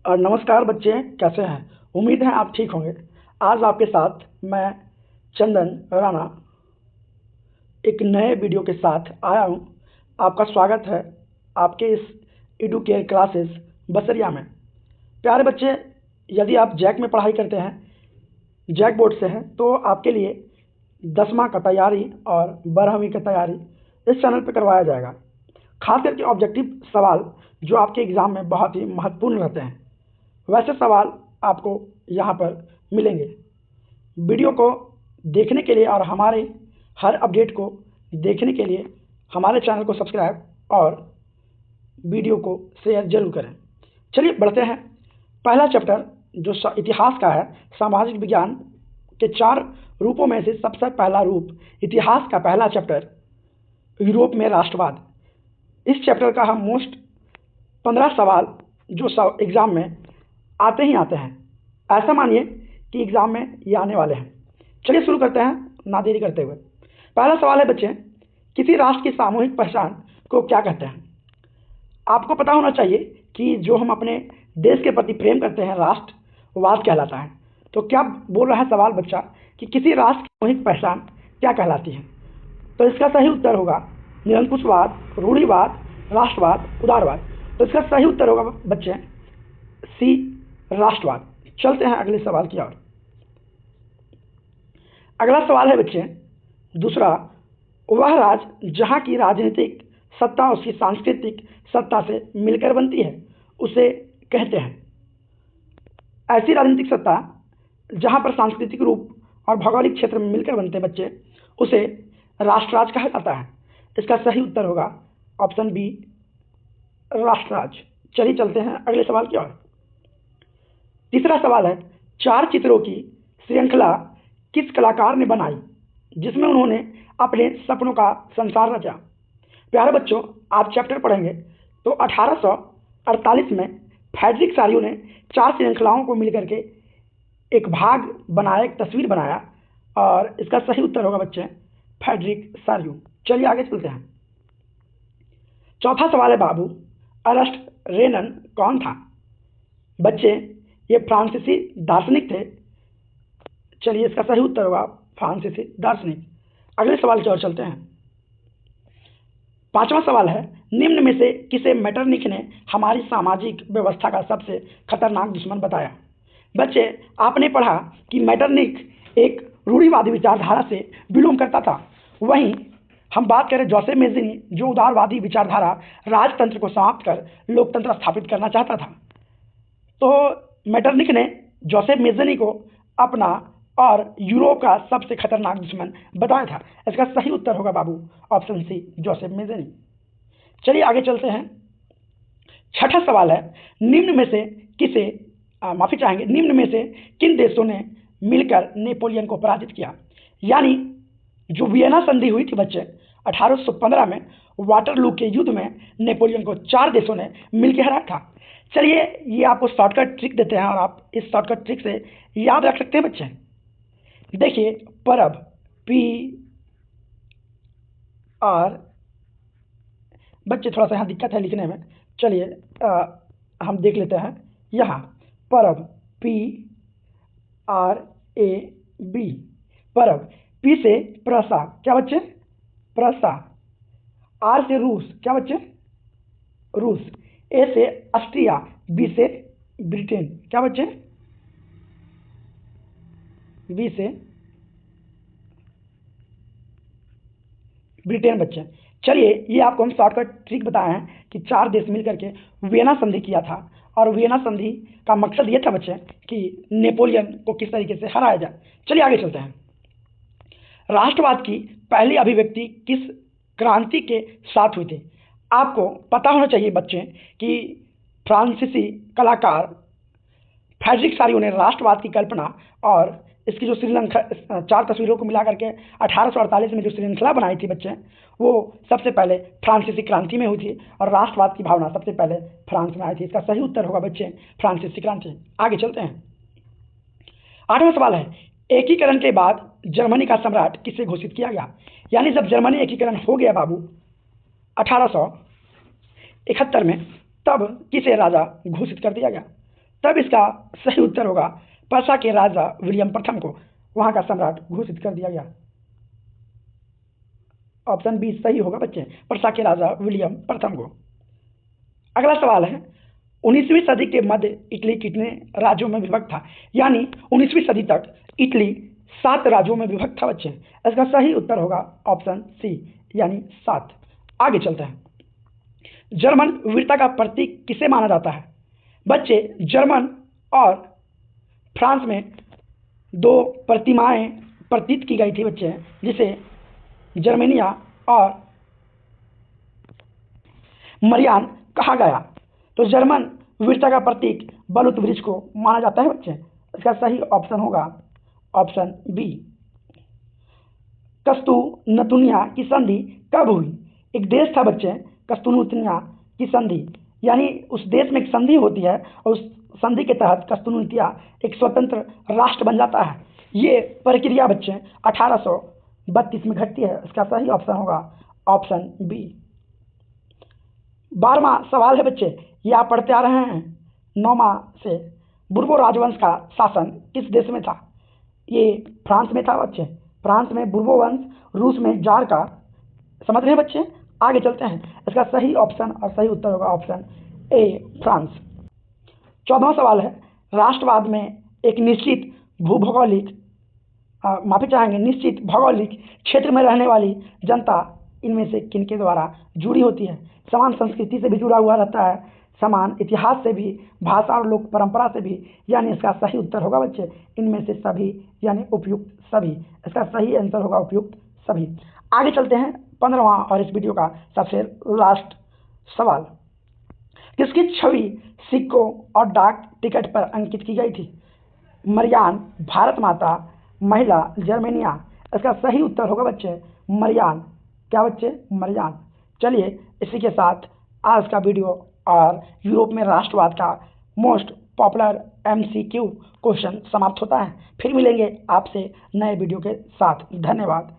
और नमस्कार बच्चे, कैसे हैं? उम्मीद है आप ठीक होंगे। आज आपके साथ मैं चंदन राणा एक नए वीडियो के साथ आया हूं। आपका स्वागत है आपके इस एडुकेयर क्लासेस बसरिया में। प्यारे बच्चे, यदि आप जैक में पढ़ाई करते हैं, जैक बोर्ड से हैं, तो आपके लिए 10वां का तैयारी और 12वीं का तैयारी इस चैनल पर करवाया जाएगा। खास करके ऑब्जेक्टिव सवाल जो आपके एग्ज़ाम में बहुत ही महत्वपूर्ण रहते हैं, वैसे सवाल आपको यहाँ पर मिलेंगे। वीडियो को देखने के लिए और हमारे हर अपडेट को देखने के लिए हमारे चैनल को सब्सक्राइब और वीडियो को शेयर जरूर करें। चलिए बढ़ते हैं। पहला चैप्टर जो इतिहास का है, सामाजिक विज्ञान के 4 रूपों में से सबसे पहला रूप, इतिहास का पहला चैप्टर, यूरोप में राष्ट्रवाद। इस चैप्टर का हम मोस्ट 15 सवाल जो एग्ज़ाम में आते ही आते हैं, ऐसा मानिए कि एग्ज़ाम में ये आने वाले हैं। चलिए शुरू करते हैं ना देरी करते हुए। पहला सवाल है बच्चे, किसी राष्ट्र की सामूहिक पहचान को क्या कहते हैं? आपको पता होना चाहिए कि जो हम अपने देश के प्रति प्रेम करते हैं, राष्ट्रवाद कहलाता है। तो क्या बोल रहा है सवाल बच्चा कि किसी राष्ट्र की सामूहिक पहचान क्या कहलाती है? तो इसका सही उत्तर होगा निरंकुशवाद, रूढ़िवाद, राष्ट्रवाद, उदारवाद। तो इसका सही उत्तर होगा बच्चे सी, राष्ट्रवाद। चलते हैं अगले सवाल की ओर। अगला सवाल है बच्चे दूसरा, वह राज्य जहाँ की राजनीतिक सत्ता उसकी सांस्कृतिक सत्ता से मिलकर बनती है, उसे कहते हैं। ऐसी राजनीतिक सत्ता जहाँ पर सांस्कृतिक रूप और भौगोलिक क्षेत्र में मिलकर बनते बच्चे, उसे राष्ट्रराज कहा जाता है। इसका सही उत्तर होगा ऑप्शन बी, राष्ट्रराज। चलिए चलते हैं अगले सवाल की ओर। तीसरा सवाल है, 4 चित्रों की श्रृंखला किस कलाकार ने बनाई जिसमें उन्होंने अपने सपनों का संसार रचा? प्यारे बच्चों, आप चैप्टर पढ़ेंगे तो 1848 में फ्रेडरिक सारियो ने 4 श्रृंखलाओं को मिलकर के एक भाग बनाया, एक तस्वीर बनाया, और इसका सही उत्तर होगा बच्चे फ्रेडरिक सारियो। चलिए आगे चलते हैं। चौथा सवाल है बाबू, अरस्ट रेनन कौन था? बच्चे, ये फ्रांसीसी दार्शनिक थे। चलिए इसका सही उत्तर होगा फ्रांसीसी दार्शनिक। अगले सवाल की ओर चलते हैं। 5वां सवाल है, निम्न में से किसे मेटरनिख ने हमारी सामाजिक व्यवस्था का सबसे खतरनाक दुश्मन बताया? बच्चे, आपने पढ़ा कि मेटरनिख एक रूढ़िवादी विचारधारा से बिलोंग करता था। वहीं हम बात करें जोसेफ मेज़िनी, जो उदारवादी विचारधारा राजतंत्र को समाप्त कर लोकतंत्र स्थापित करना चाहता था। तो मेटरनिख ने जोसेफ मेज़नी को अपना और यूरोप का सबसे खतरनाक दुश्मन बताया था। इसका सही उत्तर होगा बाबू ऑप्शन सी, जोसेफ मेज़नी। चलिए आगे चलते हैं। 6ठा सवाल है, निम्न में से किन देशों ने मिलकर नेपोलियन को पराजित किया? यानी जो वियना संधि हुई थी बच्चे 1815 में, वाटरलू के युद्ध में नेपोलियन को 4 देशों ने मिलकर हराया था। चलिए ये आपको शॉर्टकट ट्रिक देते हैं और आप इस शॉर्टकट ट्रिक से याद रख सकते हैं बच्चे। देखिए, परब पी आर, बच्चे थोड़ा सा यहाँ दिक्कत है लिखने में। चलिए हम देख लेते हैं। यहाँ परब पी आर ए बी, परब। पी से प्रसा, क्या बच्चे? प्रसा। आर से रूस, क्या बच्चे? रूस। ए से ऑस्ट्रिया, बी से ब्रिटेन, क्या बच्चे? बी से ब्रिटेन बच्चे। चलिए ये आपको हम शॉर्टकट ट्रिक बताए हैं कि 4 देश मिलकर के वियना संधि किया था, और वियना संधि का मकसद ये था बच्चे कि नेपोलियन को किस तरीके से हराया जाए। चलिए आगे चलते हैं। राष्ट्रवाद की पहली अभिव्यक्ति किस क्रांति के साथ हुई थी? आपको पता होना चाहिए बच्चे कि फ्रांसीसी कलाकार फ्रेडरिक सारियो ने राष्ट्रवाद की कल्पना और इसकी जो श्रीलंका 4 तस्वीरों को मिलाकर के 1848 में जो श्रृंखला बनाई थी बच्चे, वो सबसे पहले फ्रांसीसी क्रांति में हुई थी, और राष्ट्रवाद की भावना सबसे पहले फ्रांस में आई थी। इसका सही उत्तर होगा बच्चे फ्रांसीसी क्रांति। आगे चलते हैं। 8वां सवाल है, एकीकरण के बाद जर्मनी का सम्राट किसे घोषित किया गया? यानी जब जर्मनी एकीकरण हो गया बाबू 1871 में, तब किसे राजा घोषित कर दिया गया? तब इसका सही उत्तर होगा पर्सा के राजा विलियम प्रथम को वहां का सम्राट घोषित कर दिया गया। ऑप्शन बी सही होगा बच्चे, पर्सा के राजा विलियम प्रथम को। अगला सवाल है 19वीं सदी के मध्य इटली कितने राज्यों में विभक्त था? यानी 19वीं सदी तक इटली 7 राज्यों में विभक्त था बच्चे। इसका सही उत्तर होगा ऑप्शन सी यानी 7। आगे चलते हैं। जर्मन वीरता का प्रतीक किसे माना जाता है? बच्चे जर्मन और फ्रांस में 2 प्रतिमाएं प्रतीत की गई थी बच्चे, जिसे जर्मेनिया और मरियान कहा गया। तो जर्मन वीरता का प्रतीक बलूत वृक्ष को माना जाता है बच्चे। इसका सही ऑप्शन होगा ऑप्शन बी। कस्तूनतुनिया की संधि कब हुई? एक देश था बच्चे कस्तूनतुनिया की संधि, यानी उस देश में एक संधि होती है और उस संधि के तहत कस्तूनतुनिया एक स्वतंत्र राष्ट्र बन जाता है। ये प्रक्रिया बच्चे 1832 में घटती है। इसका सही ऑप्शन होगा ऑप्शन बी। 12वां सवाल है बच्चे, ये आप पढ़ते आ रहे हैं 9वां से। बुर्बो राजवंश का शासन किस देश में था? ये फ्रांस में था बच्चे। फ्रांस में बुर्बो वंश, रूस में जार का। समझ रहे हैं बच्चे? आगे चलते हैं। इसका सही ऑप्शन और सही उत्तर होगा ऑप्शन ए फ्रांस। 14वां सवाल है, राष्ट्रवाद में एक निश्चित निश्चित भौगोलिक क्षेत्र में रहने वाली जनता इनमें से किनके द्वारा जुड़ी होती है? समान संस्कृति से भी जुड़ा हुआ रहता है, समान इतिहास से भी, भाषा और लोक परंपरा से भी, यानी इसका सही उत्तर होगा बच्चे इनमें से सभी यानी उपयुक्त सभी। इसका सही आंसर होगा उपयुक्त सभी। आगे चलते हैं 15वां और इस वीडियो का सबसे लास्ट सवाल। किसकी छवि सिक्कों और डाक टिकट पर अंकित की गई थी? मरियान, भारत माता, महिला, जर्मेनिया। इसका सही उत्तर होगा बच्चे मरियान। क्या बच्चे? मरियान। चलिए इसी के साथ आज का वीडियो और यूरोप में राष्ट्रवाद का मोस्ट पॉपुलर MCQ क्वेश्चन समाप्त होता है। फिर मिलेंगे आपसे नए वीडियो के साथ। धन्यवाद।